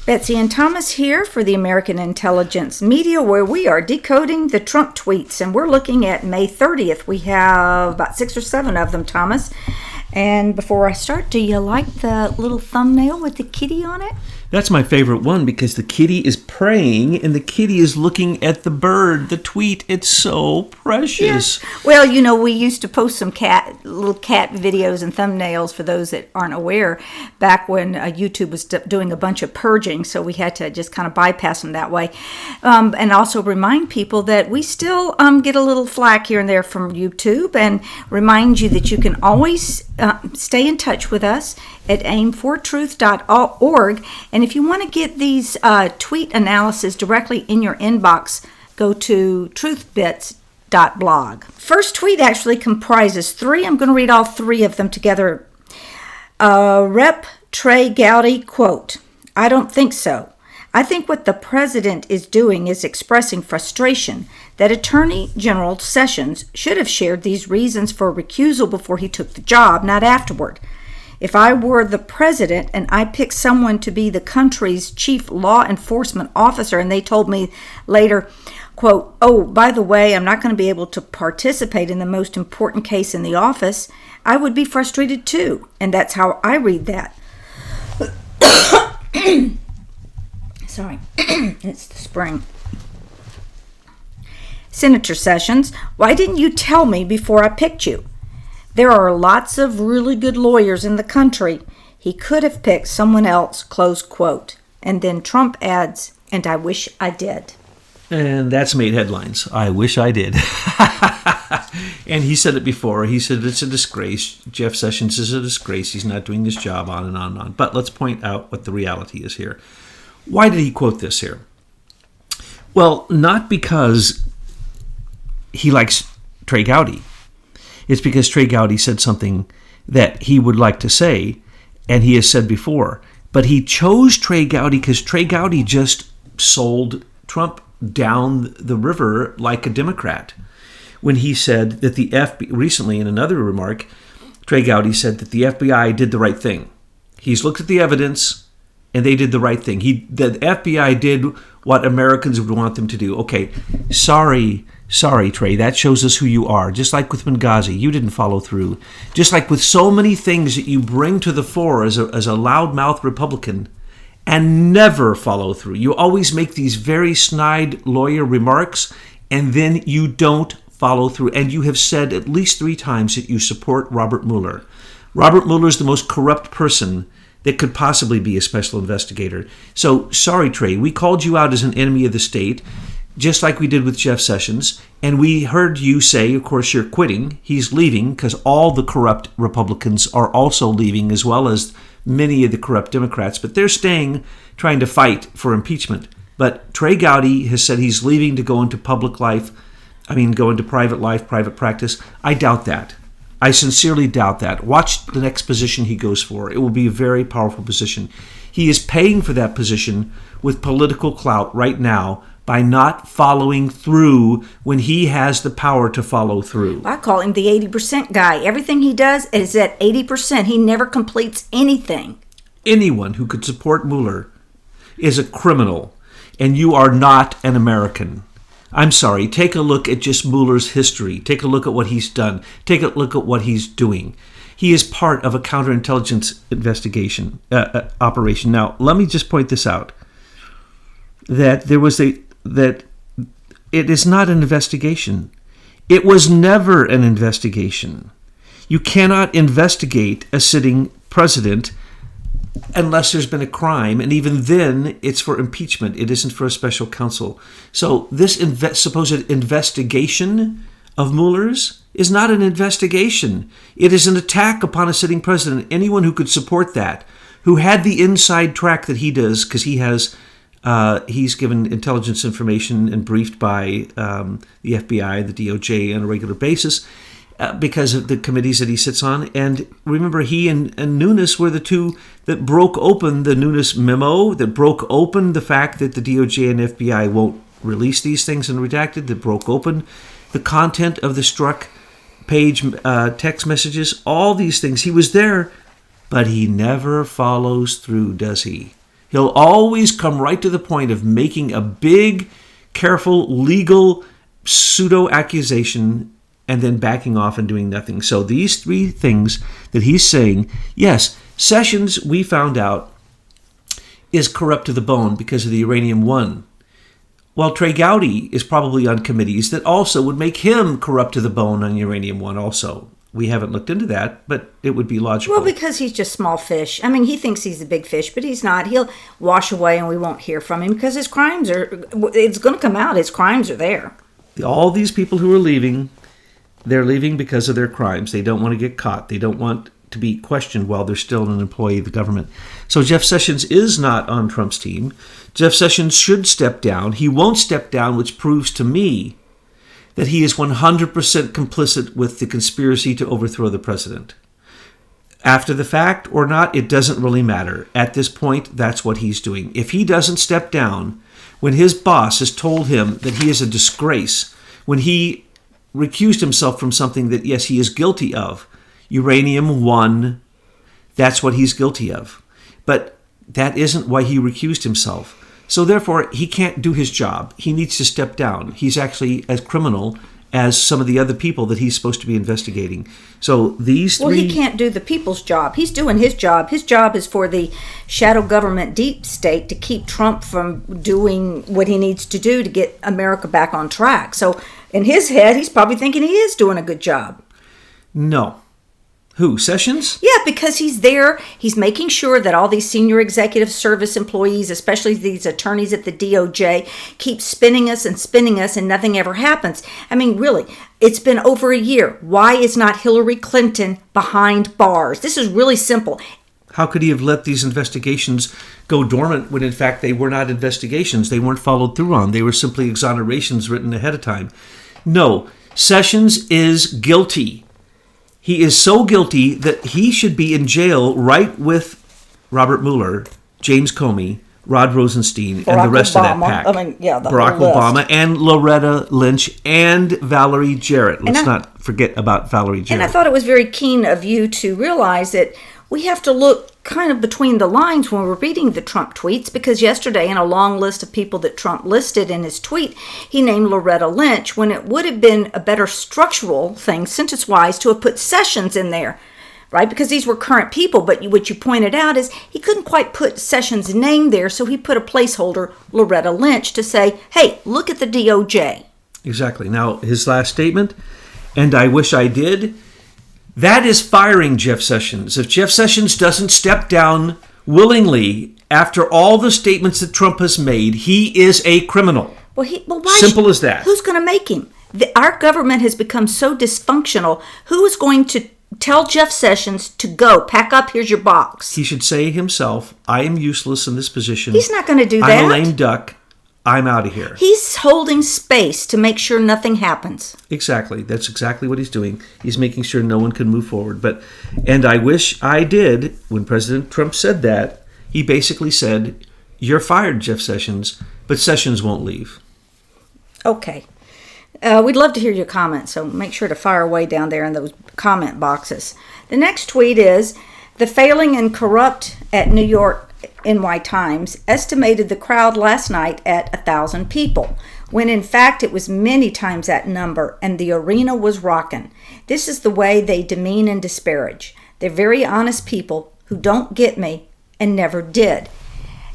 Betsy and Thomas here for the American Intelligence Media, where we are decoding the Trump tweets, and we're looking at May 30th. We have about 6 or 7 of them, Thomas. And before I start, do you like the little thumbnail with the kitty on it? That's my favorite one because the kitty is praying and the kitty is looking at the bird, the tweet. It's so precious. Yeah. Well, you know, we used to post some little cat videos and thumbnails for those that aren't aware back when YouTube was doing a bunch of purging, so we had to just kind of bypass them that way. And also remind people that we still get a little flack here and there from YouTube, and remind you that you can always stay in touch with us at aimfortruth.org. And if you want to get these tweet analysis directly in your inbox, go to truthbits.blog. First tweet actually comprises 3. I'm going to read all 3 of them together. Rep. Trey Gowdy, quote, "I don't think so. I think what the president is doing is expressing frustration that Attorney General Sessions should have shared these reasons for recusal before he took the job, not afterward. If I were the president and I picked someone to be the country's chief law enforcement officer and they told me later, quote, 'Oh, by the way, I'm not going to be able to participate in the most important case in the office,' I would be frustrated too." And that's how I read that. Sorry, it's the spring. Senator Sessions, why didn't you tell me before I picked you? There are lots of really good lawyers in the country. He could have picked someone else, close quote. And then Trump adds, "And I wish I did." And that's made headlines. I wish I did. And he said it before. He said it's a disgrace. Jeff Sessions is a disgrace. He's not doing his job, on and on and on. But let's point out what the reality is here. Why did he quote this here? Well, not because he likes Trey Gowdy. It's because Trey Gowdy said something that he would like to say, and he has said before. But he chose Trey Gowdy because Trey Gowdy just sold Trump down the river like a Democrat. When he said that the FBI, recently in another remark, Trey Gowdy said that the FBI did the right thing. He's looked at the evidence, and they did the right thing. The FBI did what Americans would want them to do. Okay, sorry, Trey, that shows us who you are. Just like with Benghazi, you didn't follow through. Just like with so many things that you bring to the fore as a loudmouth Republican and never follow through. You always make these very snide lawyer remarks, and then you don't follow through. And you have said at least 3 times that you support Robert Mueller. Robert Mueller is the most corrupt person that could possibly be a special investigator. So, sorry, Trey, we called you out as an enemy of the state, just like we did with Jeff Sessions, and we heard you say, of course, you're quitting. He's leaving because all the corrupt Republicans are also leaving, as well as many of the corrupt Democrats, but they're staying, trying to fight for impeachment. But Trey Gowdy has said he's leaving to go into public life, go into private life, private practice. I doubt that. I sincerely doubt that. Watch the next position he goes for. It will be a very powerful position. He is paying for that position with political clout right now by not following through when he has the power to follow through. I call him the 80% guy. Everything he does is at 80%. He never completes anything. Anyone who could support Mueller is a criminal, and you are not an American. I'm sorry, take a look at just Mueller's history. Take a look at what he's done. Take a look at what he's doing. He is part of a counterintelligence investigation operation. Now, let me just point this out. That it is not an investigation. It was never an investigation. You cannot investigate a sitting president unless there's been a crime, and even then, it's for impeachment. It isn't for a special counsel. So this supposed investigation of Mueller's is not an investigation. It is an attack upon a sitting president. Anyone who could support that, who had the inside track that he does, because he's given intelligence information and briefed by the FBI, the DOJ on a regular basis, because of the committees that he sits on. And remember, he and Nunes were the two that broke open the Nunes memo, that broke open the fact that the DOJ and FBI won't release these things and redacted, that broke open the content of the struck page text messages, all these things. He was there, but he never follows through, does he? He'll always come right to the point of making a big, careful, legal pseudo-accusation and then backing off and doing nothing. So these three things that he's saying, yes, Sessions, we found out, is corrupt to the bone because of the Uranium One. Well, Trey Gowdy is probably on committees that also would make him corrupt to the bone on Uranium One also. We haven't looked into that, but it would be logical. Well, because he's just small fish. I mean, he thinks he's a big fish, but he's not. He'll wash away and we won't hear from him because his crimes are, it's going to come out. His crimes are there. All these people who are leaving, they're leaving because of their crimes. They don't want to get caught. They don't want to be questioned while they're still an employee of the government. So Jeff Sessions is not on Trump's team. Jeff Sessions should step down. He won't step down, which proves to me that he is 100% complicit with the conspiracy to overthrow the president. After the fact or not, it doesn't really matter. At this point, that's what he's doing. If he doesn't step down, when his boss has told him that he is a disgrace, when he recused himself from something that, yes, he is guilty of, Uranium One, that's what he's guilty of. But that isn't why he recused himself. So therefore, he can't do his job. He needs to step down. He's actually as criminal as some of the other people that he's supposed to be investigating. So these three... Well, he can't do the people's job. He's doing his job. His job is for the shadow government deep state to keep Trump from doing what he needs to do to get America back on track. So in his head, he's probably thinking he is doing a good job. No. Who, Sessions? Yeah, because he's there. He's making sure that all these senior executive service employees, especially these attorneys at the DOJ, keep spinning us and nothing ever happens. I mean, really, it's been over a year. Why is not Hillary Clinton behind bars? This is really simple. How could he have let these investigations go dormant when, in fact, they were not investigations? They weren't followed through on. They were simply exonerations written ahead of time. No, Sessions is guilty. He is so guilty that he should be in jail right with Robert Mueller, James Comey, Rod Rosenstein, and the rest of that pack. Barack Obama and Loretta Lynch and Valerie Jarrett. Let's not forget about Valerie Jarrett. And I thought it was very keen of you to realize that we have to look kind of between the lines when we're reading the Trump tweets, because yesterday in a long list of people that Trump listed in his tweet, he named Loretta Lynch, when it would have been a better structural thing, sentence-wise, to have put Sessions in there, right? Because these were current people, but what you pointed out is he couldn't quite put Sessions' name there, so he put a placeholder, Loretta Lynch, to say, hey, look at the DOJ. Exactly. Now, his last statement, and I wish I did, that is firing Jeff Sessions. If Jeff Sessions doesn't step down willingly after all the statements that Trump has made, he is a criminal. Well, Simple as that. Who's going to make him? Our government has become so dysfunctional. Who is going to tell Jeff Sessions to go, pack up, here's your box? He should say himself, I am useless in this position. He's not going to do that. I'm a lame duck. I'm out of here. He's holding space to make sure nothing happens. Exactly. That's exactly what he's doing. He's making sure no one can move forward. And I wish I did, when President Trump said that, he basically said, you're fired, Jeff Sessions, but Sessions won't leave. Okay. We'd love to hear your comments, so make sure to fire away down there in those comment boxes. The next tweet is, the failing and corrupt at New York NY Times estimated the crowd last night at 1,000 people, when in fact it was many times that number, and the arena was rocking. This is the way they demean and disparage. They're very honest people who don't get me and never did.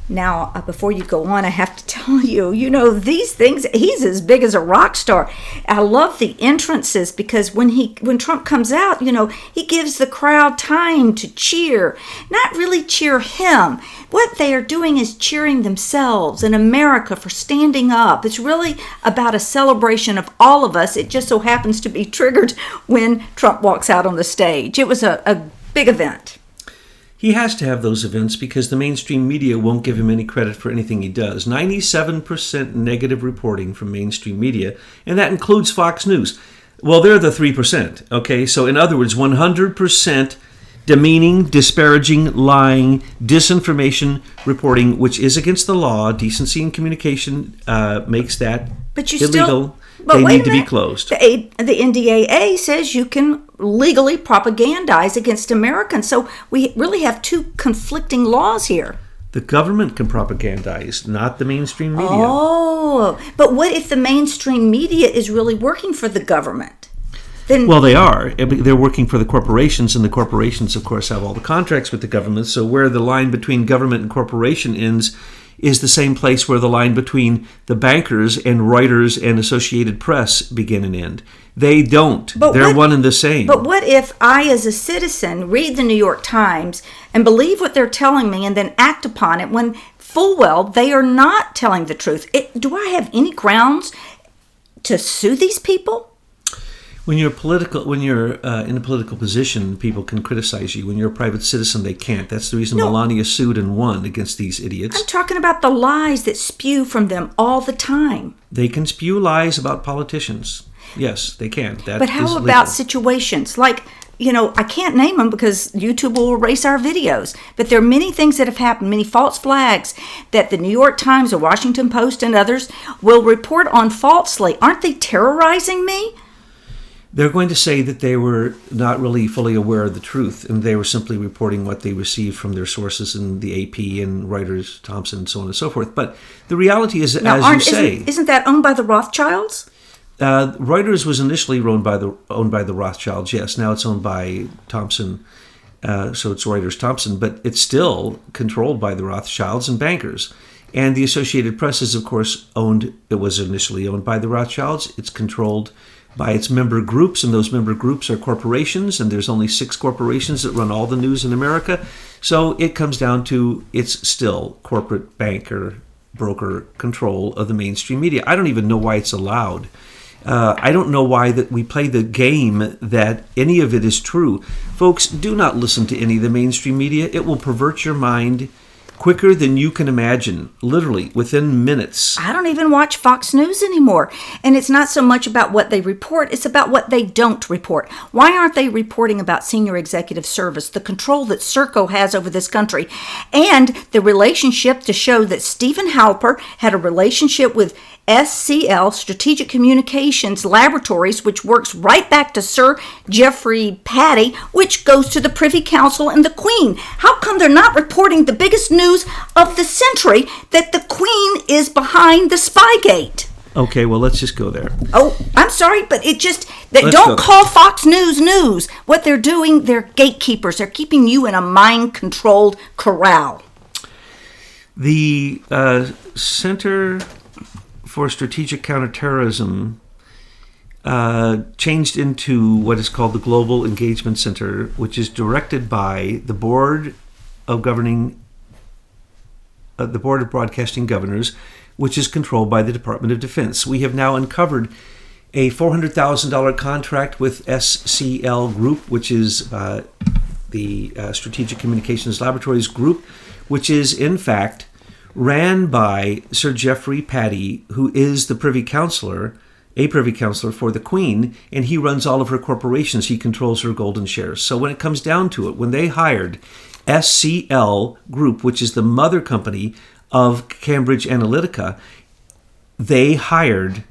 Now, before you go on, I have to tell you, these things, he's as big as a rock star. I love the entrances because when Trump comes out, he gives the crowd time to cheer, not really cheer him. What they are doing is cheering themselves and America for standing up. It's really about a celebration of all of us. It just so happens to be triggered when Trump walks out on the stage. It was a big event. He has to have those events because the mainstream media won't give him any credit for anything he does. 97% negative reporting from mainstream media, and that includes Fox News. Well, they're the 3%, okay? So in other words, 100% demeaning, disparaging, lying, disinformation reporting, which is against the law. Decency and communication makes that illegal. They need to be closed. The NDAA says you can legally propagandize against Americans. So we really have two conflicting laws here. The government can propagandize, not the mainstream media. Oh, but what if the mainstream media is really working for the government? Then, Well, they are. They're working for the corporations, and the corporations, of course, have all the contracts with the government. So where the line between government and corporation ends is the same place where the line between the bankers and Reuters and Associated Press begin and end. They don't. They're one and the same. But what if I, as a citizen, read the New York Times and believe what they're telling me and then act upon it when full well they are not telling the truth? Do I have any grounds to sue these people? When you're in a political position, people can criticize you. When you're a private citizen, they can't. That's the reason Melania sued and won against these idiots. I'm talking about the lies that spew from them all the time. They can spew lies about politicians. Yes, they can. But how about situations like, I can't name them because YouTube will erase our videos. But there are many things that have happened, many false flags that the New York Times, the Washington Post, and others will report on falsely. Aren't they terrorizing me? They're going to say that they were not really fully aware of the truth, and they were simply reporting what they received from their sources in the AP and Reuters, Thompson, and so on and so forth. But the reality is, isn't that owned by the Rothschilds? Reuters was initially owned by the Rothschilds. Yes, now it's owned by Thompson, so it's Reuters Thompson, but it's still controlled by the Rothschilds and bankers. And the Associated Press is, of course, it was initially owned by the Rothschilds. It's controlled by its member groups, and those member groups are corporations, and there's only 6 corporations that run all the news in America. So it comes down to it's still corporate banker, broker control of the mainstream media. I don't even know why it's allowed. I don't know why that we play the game that any of it is true. Folks, do not listen to any of the mainstream media. It will pervert your mind quicker than you can imagine, literally within minutes. I don't even watch Fox News anymore. And it's not so much about what they report, it's about what they don't report. Why aren't they reporting about senior executive service, the control that Serco has over this country, and the relationship to show that Stephen Halper had a relationship with SCL, Strategic Communications Laboratories, which works right back to Sir Geoffrey Patty, which goes to the Privy Council and the Queen. How come they're not reporting the biggest news of the century, that the Queen is behind the Spygate? Okay, well, let's just go there. Oh, I'm sorry, but don't call Fox News news. What they're doing, they're gatekeepers. They're keeping you in a mind-controlled corral. The Center for Strategic Counterterrorism changed into what is called the Global Engagement Center, which is directed by the Board of Broadcasting Governors, which is controlled by the Department of Defense. We have now uncovered a $400,000 contract with SCL Group, which is the Strategic Communications Laboratories Group, which is in fact ran by Sir Geoffrey Patty, who is the Privy Councillor for the Queen, and he runs all of her corporations. He controls her golden shares. So when it comes down to it, when they hired SCL Group, which is the mother company of Cambridge Analytica, they hired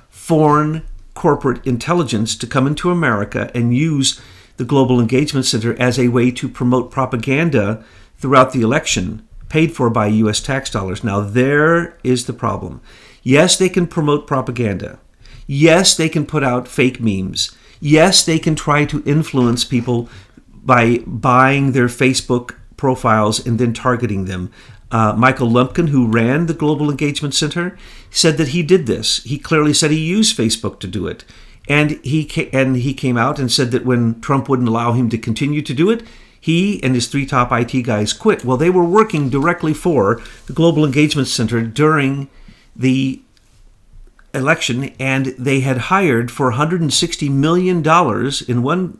foreign corporate intelligence to come into America and use the Global Engagement Center as a way to promote propaganda throughout the election, paid for by U.S. tax dollars. Now, there is the problem. Yes, they can promote propaganda. Yes, they can put out fake memes. Yes, they can try to influence people by buying their Facebook profiles and then targeting them. Michael Lumpkin, who ran the Global Engagement Center, said that he did this. He clearly said he used Facebook to do it. And he came out and said that when Trump wouldn't allow him to continue to do it, he and his 3 top IT guys quit. Well, they were working directly for the Global Engagement Center during the election, and they had hired for $160 million in one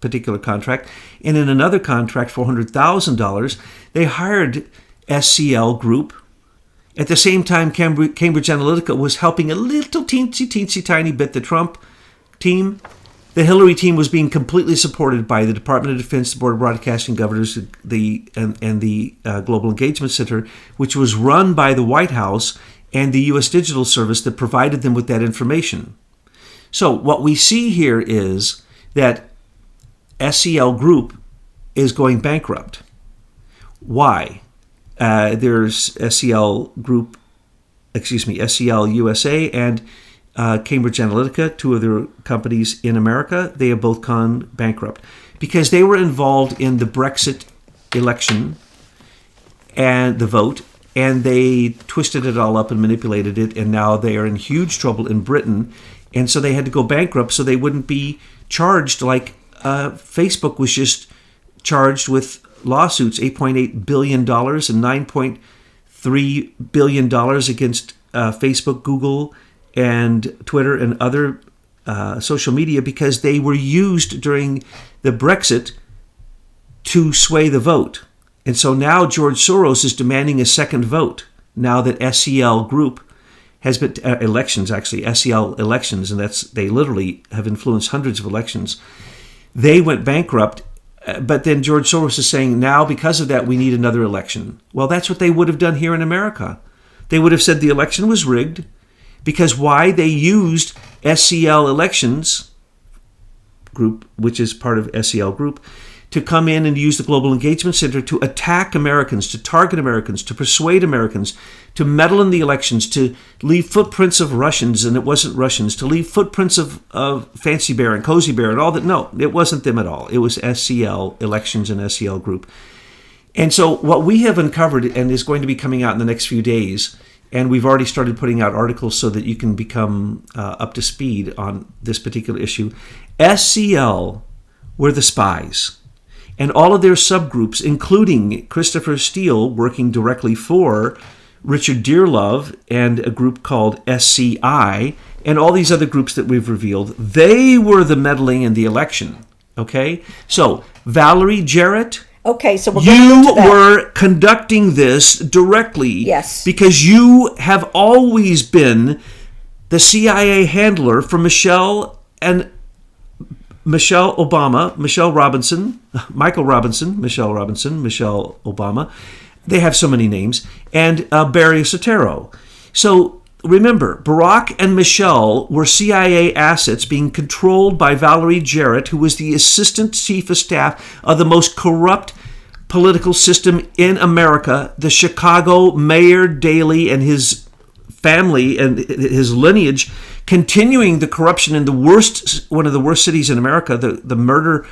particular contract, and in another contract, $400,000, they hired SCL Group. At the same time, Cambridge Analytica was helping a little teensy tiny bit the Trump team. The Hillary team was being completely supported by the Department of Defense, the Board of Broadcasting Governors, and the Global Engagement Center, which was run by the White House and the U.S. Digital Service that provided them with that information. So what we see here is that SCL Group is going bankrupt. Why? There's SCL USA and Cambridge Analytica, two other companies in America. They have both gone bankrupt because they were involved in the Brexit election and the vote, and they twisted it all up and manipulated it, and now they are in huge trouble in Britain, and so they had to go bankrupt so they wouldn't be charged like Facebook was just charged with lawsuits, $8.8 billion and $9.3 billion against Facebook, Google, and Twitter and other social media because they were used during the Brexit to sway the vote. And so now George Soros is demanding a second vote now that SCL Group has been SCL elections, and they literally have influenced hundreds of elections. They went bankrupt, but then George Soros is saying now because of that we need another election. Well, that's what they would have done here in America. They would have said the election was rigged because why? They used SCL Elections Group, which is part of SCL Group, to come in and use the Global Engagement Center to attack Americans, to target Americans, to persuade Americans, to meddle in the elections, to leave footprints of Russians, and it wasn't Russians, to leave footprints of Fancy Bear and Cozy Bear and all that. No, it wasn't them at all. It was SCL Elections and SCL Group. And so what we have uncovered and is going to be coming out in the next few days, and we've already started putting out articles so that you can become up to speed on this particular issue, SCL were the spies. And all of their subgroups, including Christopher Steele working directly for Richard Dearlove and a group called SCI, and all these other groups that we've revealed, they were the meddling in the election. Okay? So, Valerie Jarrett, okay, so we're going into that. You were conducting this directly. Yes. Because you have always been the CIA handler for Michelle Obama, Michelle Robinson, Michelle Obama. They have so many names. And Barry Soetoro. So remember, Barack and Michelle were CIA assets being controlled by Valerie Jarrett, who was the assistant chief of staff of the most corrupt political system in America, the Chicago Mayor Daley and his family and his lineage, continuing the corruption in one of the worst cities in America, the murder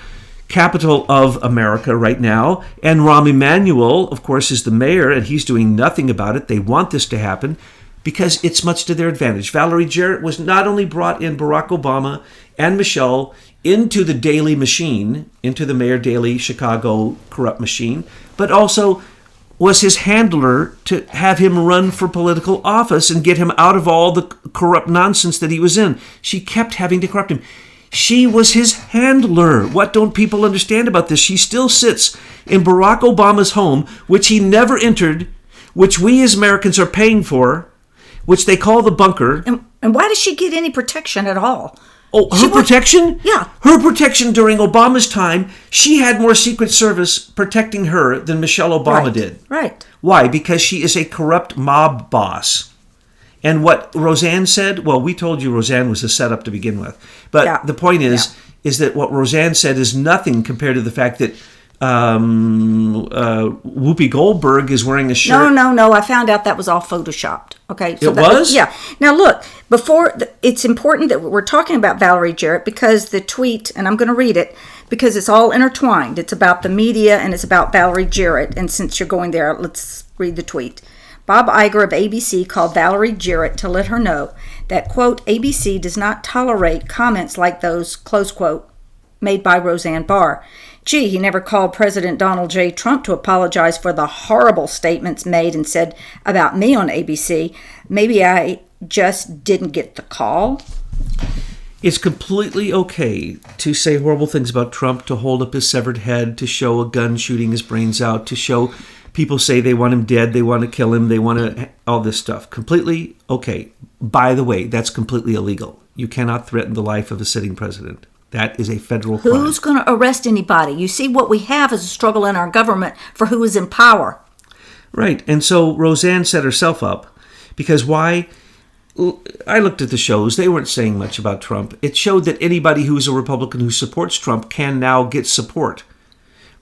capital of America right now. And Rahm Emanuel, of course, is the mayor, and he's doing nothing about it. They want this to happen because it's much to their advantage. Valerie Jarrett was not only brought in Barack Obama and Michelle into the Daley machine, into the Mayor Daley Chicago corrupt machine, but also was his handler to have him run for political office and get him out of all the corrupt nonsense that he was in. She kept having to corrupt him. She was his handler. What don't people understand about this? She still sits in Barack Obama's home, which he never entered, which we as Americans are paying for, which they call the bunker. And why does she get any protection at all? Oh, her protection? Yeah. Her protection during Obama's time, she had more Secret Service protecting her than Michelle Obama did. Right. Why? Because she is a corrupt mob boss. And what Roseanne said, well, we told you Roseanne was a setup to begin with. But the point is that what Roseanne said is nothing compared to the fact that Whoopi Goldberg is wearing a shirt. No. I found out that was all photoshopped. Okay. So it was? Yeah. Now look, it's important that we're talking about Valerie Jarrett because the tweet, and I'm going to read it because it's all intertwined. It's about the media and it's about Valerie Jarrett. And since you're going there, let's read the tweet. Bob Iger of ABC called Valerie Jarrett to let her know that, quote, ABC does not tolerate comments like those, close quote, made by Roseanne Barr. Gee, he never called President Donald J. Trump to apologize for the horrible statements made and said about me on ABC. Maybe I just didn't get the call. It's completely okay to say horrible things about Trump, to hold up his severed head, to show a gun shooting his brains out, to show people say they want him dead, they want to kill him, they want to, all this stuff. Completely okay. By the way, that's completely illegal. You cannot threaten the life of a sitting president. That is a federal crime. Who's going to arrest anybody? You see, what we have is a struggle in our government for who is in power. Right. And so Roseanne set herself up because why? I looked at the shows. They weren't saying much about Trump. It showed that anybody who is a Republican who supports Trump can now get support.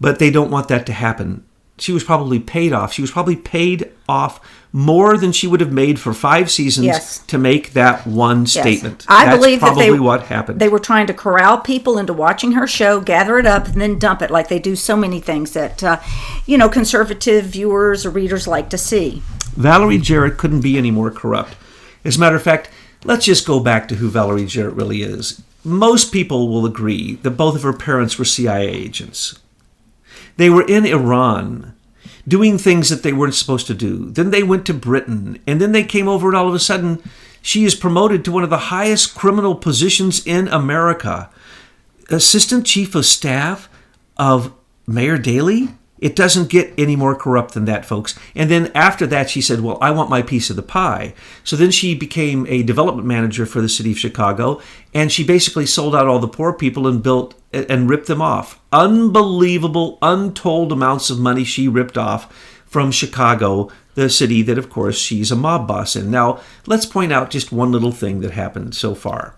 But they don't want that to happen. she was probably paid off. She was probably paid off more than she would have made for 5 seasons to make that one statement. I believe that's probably that what happened. They were trying to corral people into watching her show, gather it up, and then dump it like they do so many things that, conservative viewers or readers like to see. Valerie Jarrett couldn't be any more corrupt. As a matter of fact, let's just go back to who Valerie Jarrett really is. Most people will agree that both of her parents were CIA agents. They were in Iran doing things that they weren't supposed to do. Then they went to Britain, and then they came over, and all of a sudden, she is promoted to one of the highest criminal positions in America. Assistant Chief of Staff of Mayor Daley? It doesn't get any more corrupt than that, folks. And then after that, she said, well, I want my piece of the pie. So then she became a development manager for the city of Chicago, and she basically sold out all the poor people and built and ripped them off. Unbelievable, untold amounts of money she ripped off from Chicago, the city that, of course, she's a mob boss in. Now, let's point out just one little thing that happened so far.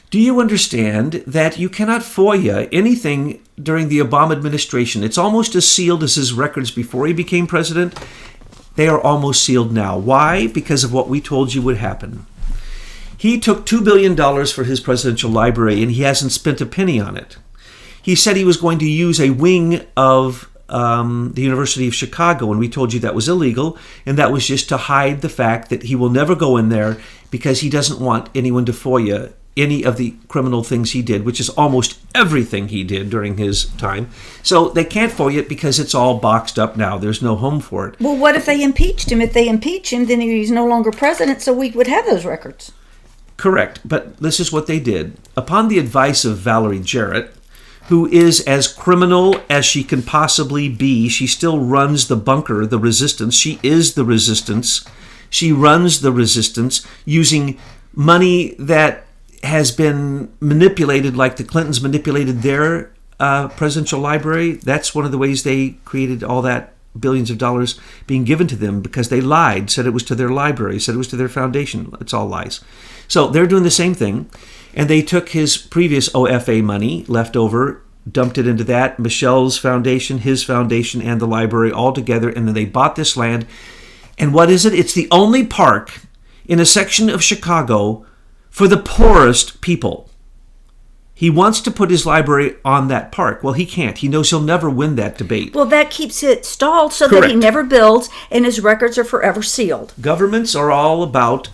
Do you understand that you cannot FOIA anything during the Obama administration? It's almost as sealed as his records before he became president. They are almost sealed now. Why? Because of what we told you would happen. He took $2 billion for his presidential library, and he hasn't spent a penny on it. He said he was going to use a wing of the University of Chicago, and we told you that was illegal, and that was just to hide the fact that he will never go in there because he doesn't want anyone to FOIA any of the criminal things he did, which is almost everything he did during his time. So they can't FOIA it because it's all boxed up now. There's no home for it. Well, what if they impeached him? If they impeach him, then he's no longer president, so we would have those records. Correct. But this is what they did. Upon the advice of Valerie Jarrett, who is as criminal as she can possibly be, she still runs the bunker, the resistance. She is the resistance. She runs the resistance using money that has been manipulated like the Clintons manipulated their presidential library. That's one of the ways they created all that billions of dollars being given to them, because they lied, said it was to their library, said it was to their foundation. It's all lies. So they're doing the same thing. And they took his previous OFA money left over, dumped it into that, Michelle's foundation, his foundation, and the library all together. And then they bought this land. And what is it? It's the only park in a section of Chicago for the poorest people. He wants to put his library on that park. Well, he can't. He knows he'll never win that debate. Well, that keeps it stalled so Correct. that he never builds, and his records are forever sealed. Governments are all about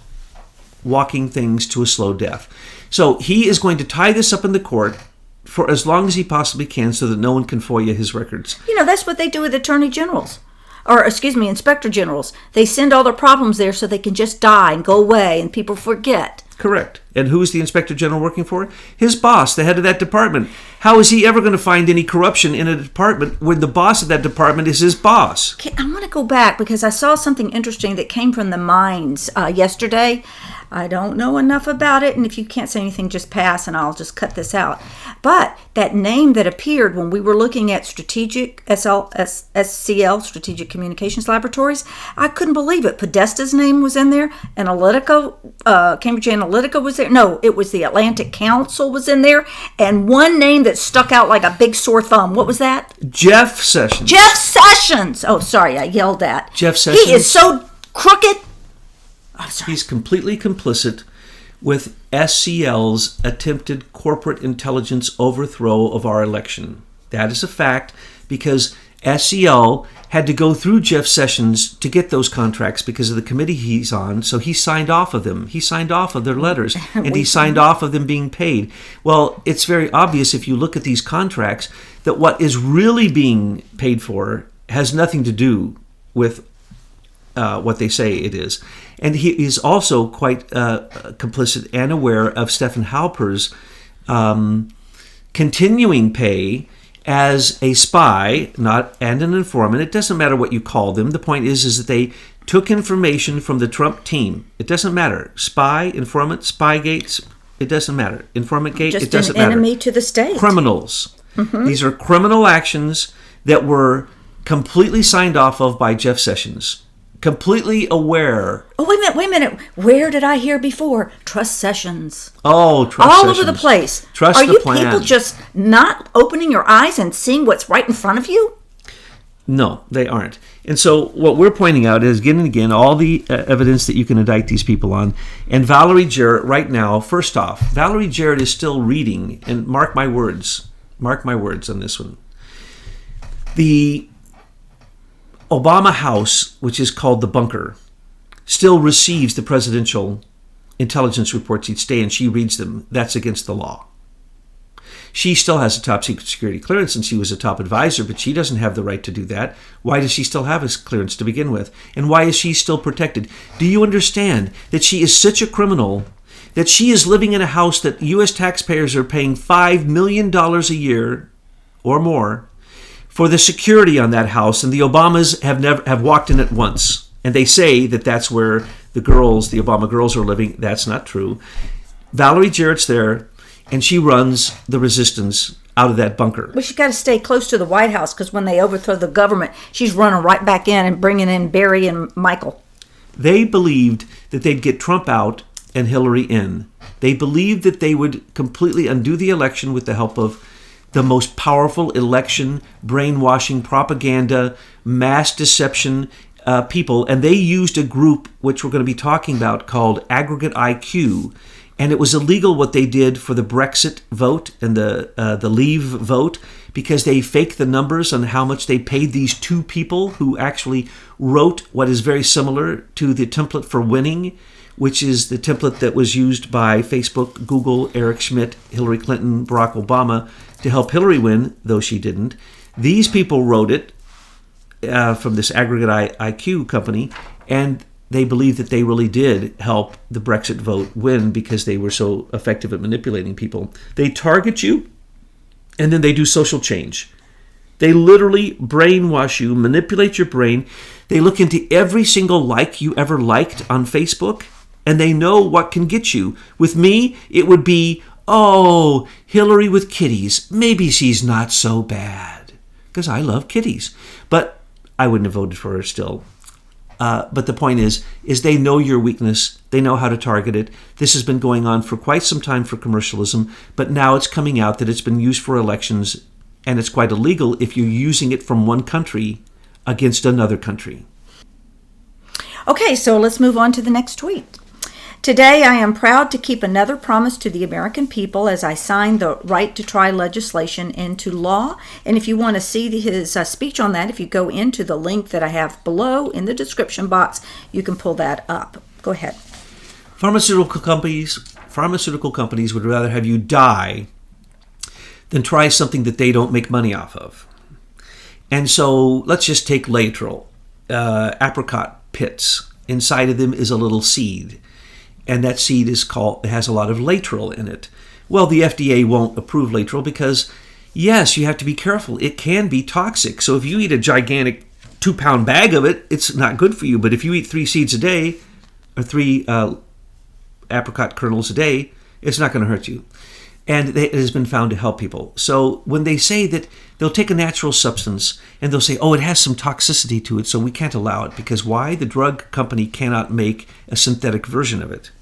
walking things to a slow death. So he is going to tie this up in the court for as long as he possibly can so that no one can FOIA his records. That's what they do with attorney generals. Or, inspector generals. They send all their problems there so they can just die and go away and people forget. Correct. And who is the inspector general working for? His boss, the head of that department. How is he ever going to find any corruption in a department when the boss of that department is his boss? Okay, I want to go back because I saw something interesting that came from the mines yesterday. I don't know enough about it, and if you can't say anything, just pass, and I'll just cut this out. But that name that appeared when we were looking at SCL, Strategic Communications Laboratories, I couldn't believe it. Podesta's name was in there, Analytica, Cambridge Analytica was there. No, it was the Atlantic Council was in there, and one name that stuck out like a big sore thumb. What was that? Jeff Sessions. Jeff Sessions! Oh, sorry, I yelled that. Jeff Sessions. He is so crooked. He's completely complicit with SCL's attempted corporate intelligence overthrow of our election. That is a fact, because SCL had to go through Jeff Sessions to get those contracts because of the committee he's on, so he signed off of them. He signed off of their letters, and he signed off of them being paid. Well, it's very obvious if you look at these contracts that what is really being paid for has nothing to do with what they say it is. And he is also quite complicit and aware of Stephen Halper's continuing pay as a spy, and an informant. It doesn't matter what you call them. The point is that they took information from the Trump team. It doesn't matter. Spy, informant, Spygate, it doesn't matter. Informant gate, it doesn't matter. Just an enemy to the state. Criminals. Mm-hmm. These are criminal actions that were completely signed off of by Jeff Sessions. Completely aware. Oh, wait a minute. Where did I hear before? Trust Sessions. Oh, trust all Sessions. over the place. Trust Are the you plan. people just not opening your eyes and seeing what's right in front of you? No, they aren't. And so what we're pointing out is, again and again, all the evidence that you can indict these people on. And Valerie Jarrett right now, first off, Valerie Jarrett is still reading, and mark my words on this one. The Obama House, which is called the bunker, still receives the presidential intelligence reports each day, and she reads them. That's against the law. She still has a top secret security clearance, and she was a top advisor, but she doesn't have the right to do that. Why does she still have a clearance to begin with? And why is she still protected? Do you understand that she is such a criminal that she is living in a house that U.S. taxpayers are paying $5 million a year or more for the security on that house, and the Obamas have walked in it once, and they say that that's where the Obama girls are living. That's not true. Valerie Jarrett's there, and she runs the resistance out of that bunker. Well, she's got to stay close to the White House, because when they overthrow the government, she's running right back in and bringing in Barry and Michael. They believed that they'd get Trump out and Hillary in. They believed that they would completely undo the election with the help of the most powerful election brainwashing propaganda, mass deception people. And they used a group, which we're going to be talking about, called Aggregate IQ. And it was illegal what they did for the Brexit vote and the Leave vote, because they faked the numbers on how much they paid these two people who actually wrote what is very similar to the template for winning, which is the template that was used by Facebook, Google, Eric Schmidt, Hillary Clinton, Barack Obama to help Hillary win, though she didn't. These people wrote it from this Aggregate IQ company, and they believe that they really did help the Brexit vote win because they were so effective at manipulating people. They target you, and then they do social change. They literally brainwash you, manipulate your brain. They look into every single like you ever liked on Facebook, and they know what can get you. With me, it would be, oh, Hillary with kitties. Maybe she's not so bad, because I love kitties. But I wouldn't have voted for her still. But the point is they know your weakness. They know how to target it. This has been going on for quite some time for commercialism, but now it's coming out that it's been used for elections, and it's quite illegal if you're using it from one country against another country. Okay, so let's move on to the next tweet. Today, I am proud to keep another promise to the American people as I sign the right to try legislation into law. And if you want to see his speech on that, if you go into the link that I have below in the description box, you can pull that up. Go ahead. Pharmaceutical companies would rather have you die than try something that they don't make money off of. And so let's just take Laetrile, apricot pits. Inside of them is a little seed. And that seed has a lot of Laetrile in it. Well, the FDA won't approve Laetrile because, yes, you have to be careful. It can be toxic. So if you eat a gigantic 2-pound bag of it, it's not good for you. But if you eat 3 seeds a day, or 3 apricot kernels a day, it's not going to hurt you. And it has been found to help people. So when they say that they'll take a natural substance and they'll say, oh, it has some toxicity to it, so we can't allow it. Because why? The drug company cannot make a synthetic version of it.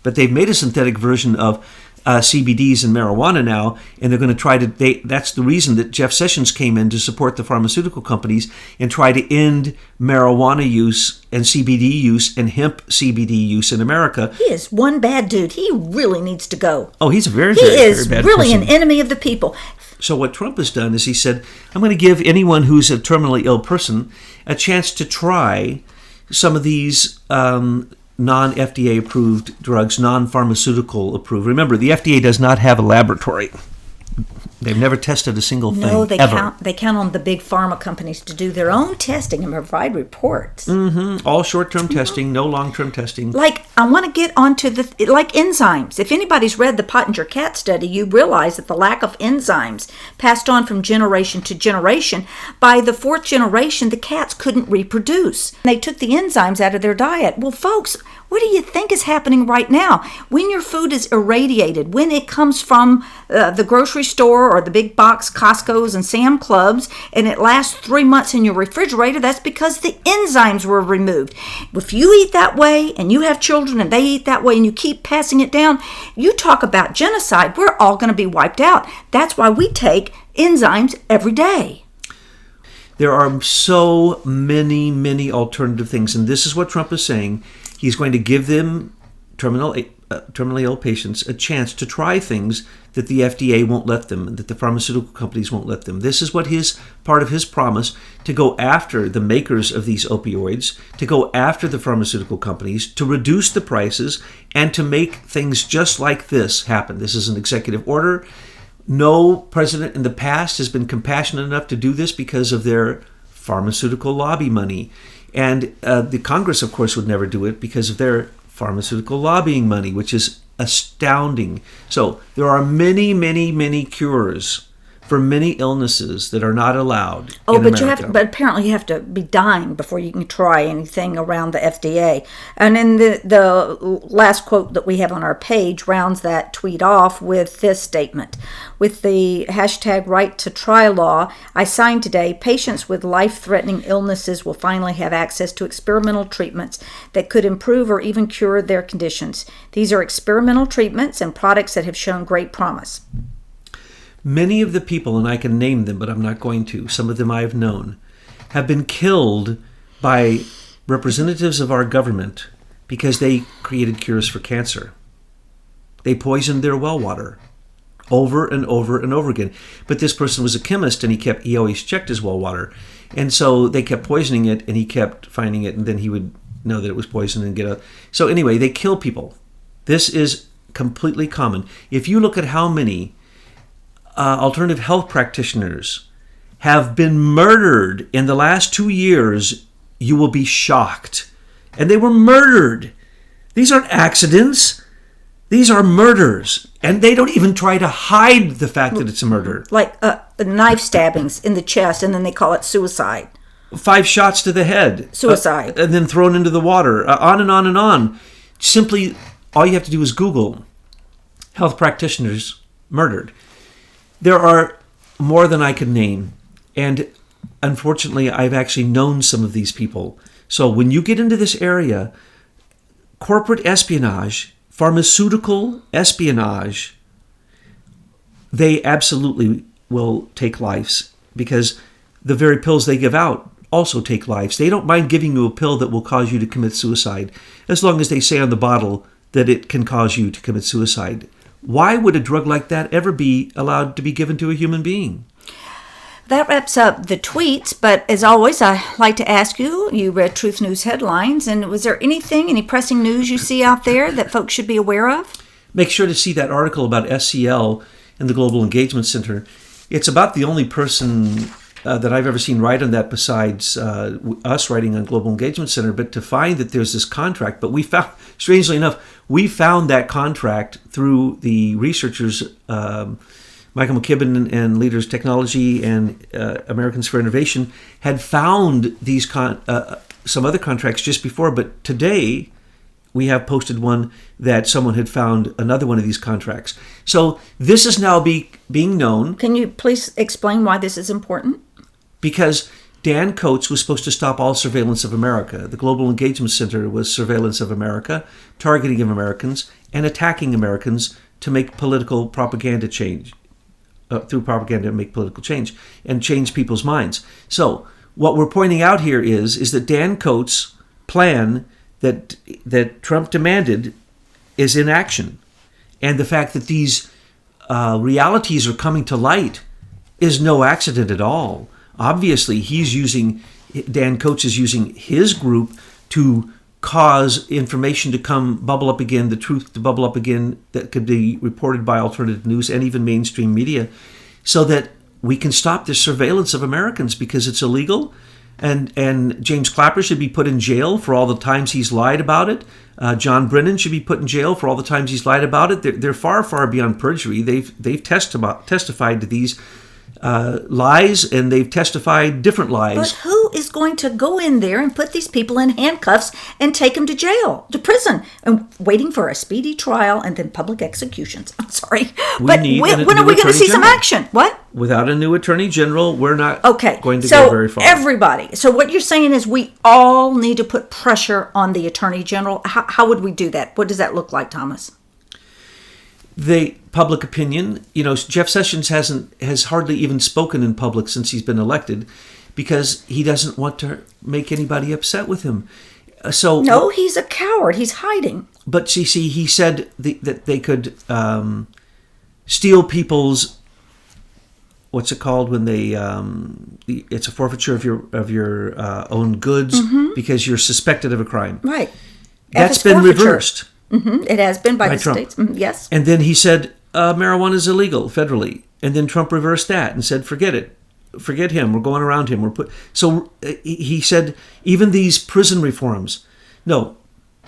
But they've made a synthetic version of CBDs and marijuana now, and they're going to try to, that's the reason that Jeff Sessions came in to support the pharmaceutical companies and try to end marijuana use and CBD use and hemp CBD use in America. He is one bad dude. He really needs to go. Oh, he's a very bad person. He is really an enemy of the people. So what Trump has done is he said, I'm going to give anyone who's a terminally ill person a chance to try some of these non-FDA approved drugs, non-pharmaceutical approved. Remember, the FDA does not have a laboratory. They've never tested a single thing ever. They count on the big pharma companies to do their own testing and provide reports. All short-term testing, no long-term testing. Like, I want to get onto like enzymes. If anybody's read the Pottinger cat study, you realize that the lack of enzymes passed on from generation to generation. By the 4th generation, the cats couldn't reproduce. They took the enzymes out of their diet. Well, folks, what do you think is happening right now? When your food is irradiated, when it comes from the grocery store or the big box Costco's and Sam Clubs, and it lasts 3 months in your refrigerator, that's because the enzymes were removed. If you eat that way and you have children and they eat that way and you keep passing it down, you talk about genocide, we're all going to be wiped out. That's why we take enzymes every day. There are so many, many alternative things. And this is what Trump is saying. He's going to give them terminally ill patients a chance to try things that the FDA won't let them, that the pharmaceutical companies won't let them. This is what part of his promise, to go after the makers of these opioids, to go after the pharmaceutical companies, to reduce the prices, and to make things just like this happen. This is an executive order. No president in the past has been compassionate enough to do this because of their pharmaceutical lobby money. And the Congress, of course, would never do it because of their pharmaceutical lobbying money, which is astounding. So there are many, many, many cures for many illnesses that are not allowed in America. But apparently you have to be dying before you can try anything around the FDA. And then the last quote that we have on our page rounds that tweet off with this statement. With the hashtag right to try law I signed today, patients with life-threatening illnesses will finally have access to experimental treatments that could improve or even cure their conditions. These are experimental treatments and products that have shown great promise. Many of the people, and I can name them, but I'm not going to, some of them I have known, have been killed by representatives of our government because they created cures for cancer. They poisoned their well water over and over and over again. But this person was a chemist, and he always checked his well water. And so they kept poisoning it, and he kept finding it, and then he would know that it was poisoned and get out. So anyway, they kill people. This is completely common. If you look at how many alternative health practitioners have been murdered in the last 2 years, you will be shocked. And they were murdered. These aren't accidents. These are murders. And they don't even try to hide the fact that it's a murder. Like knife stabbings in the chest, and then they call it suicide. 5 shots to the head. Suicide. And then thrown into the water. On and on and on. Simply, all you have to do is Google health practitioners murdered. There are more than I could name. And unfortunately, I've actually known some of these people. So when you get into this area, corporate espionage, pharmaceutical espionage, they absolutely will take lives, because the very pills they give out also take lives. They don't mind giving you a pill that will cause you to commit suicide, as long as they say on the bottle that it can cause you to commit suicide. Why would a drug like that ever be allowed to be given to a human being? That wraps up the tweets, but as always, I like to ask you, you read Truth News headlines, and was there any pressing news you see out there that folks should be aware of? Make sure to see that article about SCL and the Global Engagement Center. It's about the only person that I've ever seen write on that besides us writing on Global Engagement Center, but to find that there's this contract. But we found, strangely enough, we found that contract through the researchers, Michael McKibben and Leaders Technology and Americans for Innovation had found these some other contracts just before, but today we have posted one that someone had found another one of these contracts. So this is now being known. Can you please explain why this is important? Because Dan Coates was supposed to stop all surveillance of America. The Global Engagement Center was surveillance of America, targeting of Americans, and attacking Americans to make political propaganda change. Through propaganda, make political change and change people's minds. So what we're pointing out here is that Dan Coates' plan that Trump demanded is in action. And the fact that these realities are coming to light is no accident at all. Obviously, Dan Coates is using his group to cause information to bubble up again, the truth to bubble up again, that could be reported by alternative news and even mainstream media, so that we can stop this surveillance of Americans, because it's illegal. And James Clapper should be put in jail for all the times he's lied about it. John Brennan should be put in jail for all the times he's lied about it. They're far, far beyond perjury. They've testified to these lies, and they've testified different lies. But who is going to go in there and put these people in handcuffs and take them to jail, to prison, and waiting for a speedy trial and then public executions? I'm sorry, but when are we going to see some action? What? Without a new attorney general, we're not going to go very far. Everybody. So what you're saying is we all need to put pressure on the attorney general. How would we do that? What does that look like, Thomas? The public opinion, Jeff Sessions has hardly even spoken in public since he's been elected, because he doesn't want to make anybody upset with him. So no, he's a coward. He's hiding. But see, he said that they could steal people's, what's it called when they it's a forfeiture of your own goods because you're suspected of a crime. Right. That's been reversed. It has been by the Trump. states. Yes. And then he said marijuana is illegal federally, and then Trump reversed that and said, forget it. Forget him. We're going around him. So he said, even these prison reforms. No,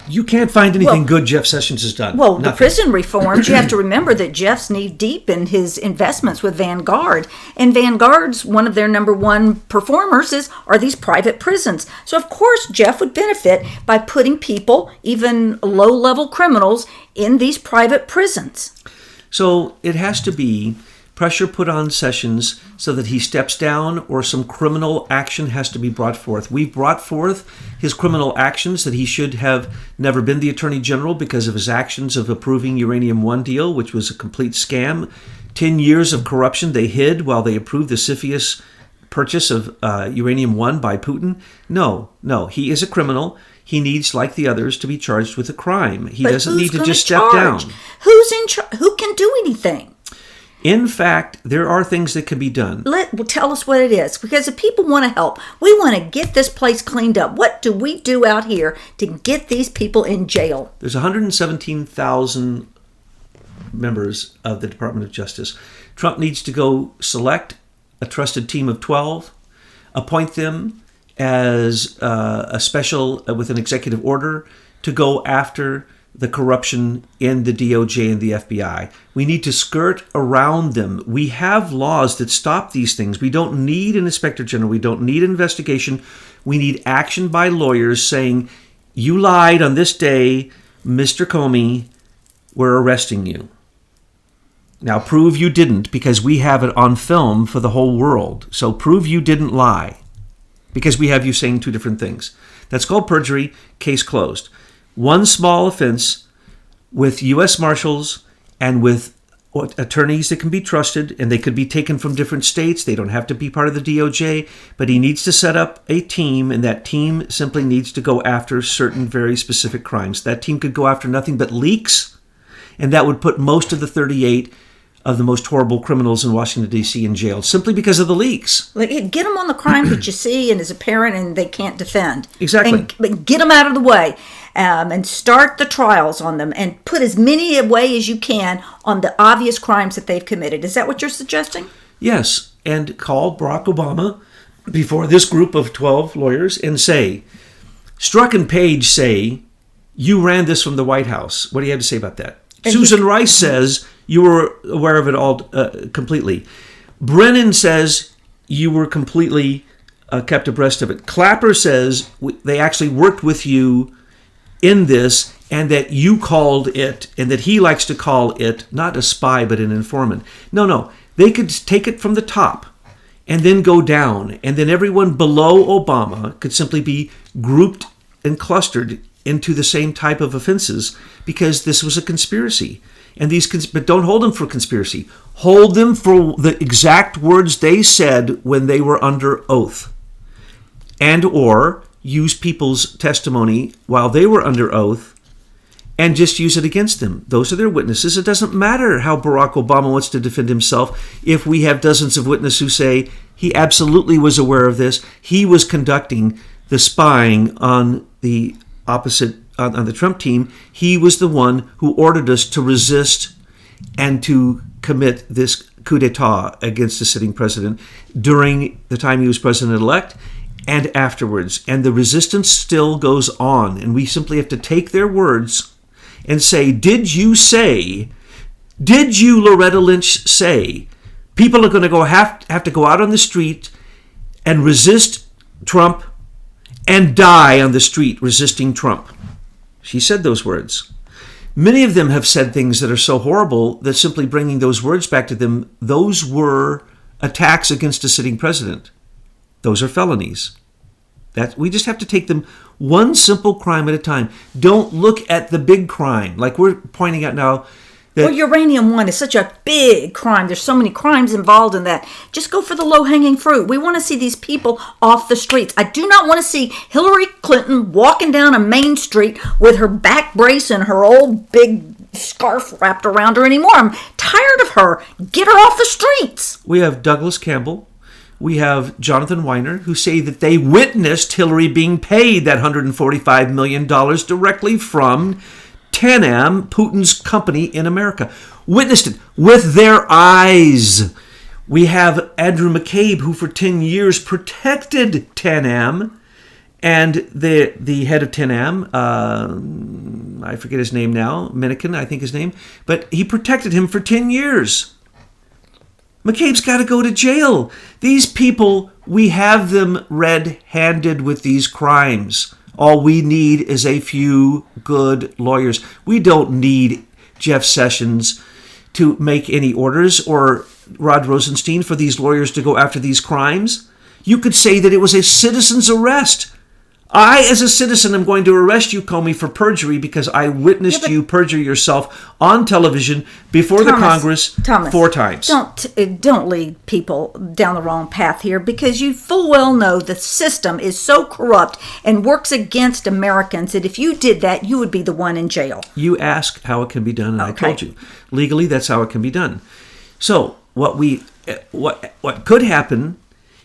you can't find anything good Jeff Sessions has done. Well, Nothing. the prison reforms, you have to remember that Jeff's knee deep in his investments with Vanguard. And Vanguard's, one of their number one performers are these private prisons. So, of course, Jeff would benefit by putting people, even low-level criminals, in these private prisons. So it has to be pressure put on Sessions so that he steps down, or some criminal action has to be brought forth. We've brought forth his criminal actions, that he should have never been the Attorney General because of his actions of approving Uranium One deal, which was a complete scam. 10 years of corruption they hid while they approved the CFIUS purchase of Uranium One by Putin. No, he is a criminal. He needs, like the others, to be charged with a crime. He doesn't need to just step down. Who's in charge? Who can do anything? In fact, there are things that can be done. Tell us what it is, because if people want to help, we want to get this place cleaned up. What do we do out here to get these people in jail? There's 117,000 members of the Department of Justice. Trump needs to go select a trusted team of 12, appoint them as a special, with an executive order, to go after the corruption in the DOJ and the FBI. We need to skirt around them. We have laws that stop these things. We don't need an inspector general. We don't need an investigation. We need action by lawyers saying, you lied on this day, Mr. Comey, we're arresting you. Now prove you didn't, because we have it on film for the whole world. So prove you didn't lie, because we have you saying two different things. That's called perjury, case closed. One small offense with U.S. Marshals and with attorneys that can be trusted, and they could be taken from different states. They don't have to be part of the DOJ, but he needs to set up a team, and that team simply needs to go after certain very specific crimes. That team could go after nothing but leaks, and that would put most of the 38 of the most horrible criminals in Washington, D.C. in jail, simply because of the leaks. Get them on the crime that you see and is apparent and they can't defend. Exactly. And get them out of the way, and start the trials on them, and put as many away as you can on the obvious crimes that they've committed. Is that what you're suggesting? Yes, and call Barack Obama before this group of 12 lawyers and say, Strzok and Page say, you ran this from the White House. What do you have to say about that? And Susan Rice says you were aware of it all completely. Brennan says you were completely kept abreast of it. Clapper says they actually worked with you in this, and that you called it, and that he likes to call it not a spy but an informant. No. They could take it from the top and then go down, and then everyone below Obama could simply be grouped and clustered into the same type of offenses, because this was a conspiracy. And but don't hold them for conspiracy. Hold them for the exact words they said when they were under oath, and or use people's testimony while they were under oath and just use it against them. Those are their witnesses. It doesn't matter how Barack Obama wants to defend himself if we have dozens of witnesses who say he absolutely was aware of this. He was conducting the spying on the opposite, on the Trump team. He was the one who ordered us to resist and to commit this coup d'etat against the sitting president during the time he was president-elect and afterwards. And the resistance still goes on. And we simply have to take their words and say, did you, Loretta Lynch, say people are going to have to go out on the street and resist Trump and die on the street resisting Trump? She said those words. Many of them have said things that are so horrible that simply bringing those words back to them, those were attacks against a sitting president. Those are felonies. We just have to take them one simple crime at a time. Don't look at the big crime. Like we're pointing out now, Well, uranium one is such a big crime. There's so many crimes involved in that. Just go for the low-hanging fruit. We want to see these people off the streets. I do not want to see Hillary Clinton walking down a main street with her back brace and her old big scarf wrapped around her anymore. I'm tired of her. Get her off the streets. We have Douglas Campbell. We have Jonathan Weiner, who say that they witnessed Hillary being paid that $145 million directly from TANAM, Putin's company in America. Witnessed it with their eyes. We have Andrew McCabe, who for 10 years protected TANAM, and the head of TANAM, I forget his name now, Minikin, I think his name, but he protected him for 10 years. McCabe's got to go to jail. These people, we have them red-handed with these crimes. All we need is a few good lawyers. We don't need Jeff Sessions to make any orders or Rod Rosenstein for these lawyers to go after these crimes. You could say that it was a citizen's arrest. I, as a citizen, am going to arrest you, Comey, for perjury because I witnessed you perjure yourself on television before the Congress 4 times. Don't lead people down the wrong path here, because you full well know the system is so corrupt and works against Americans that if you did that, you would be the one in jail. You ask how it can be done, and I told you. Legally, that's how it can be done. So what could happen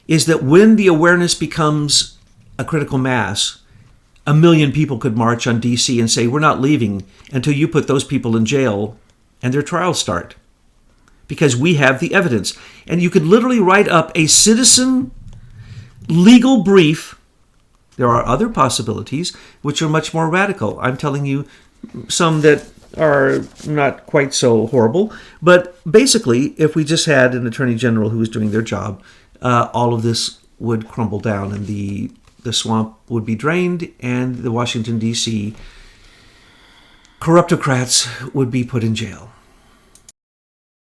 is that when the awareness becomes a critical mass, 1 million people could march on D.C. and say, we're not leaving until you put those people in jail and their trials start. Because we have the evidence. And you could literally write up a citizen legal brief. There are other possibilities which are much more radical. I'm telling you some that are not quite so horrible. But basically, if we just had an attorney general who was doing their job, all of this would crumble down and the swamp would be drained, and the Washington, D.C. corruptocrats would be put in jail.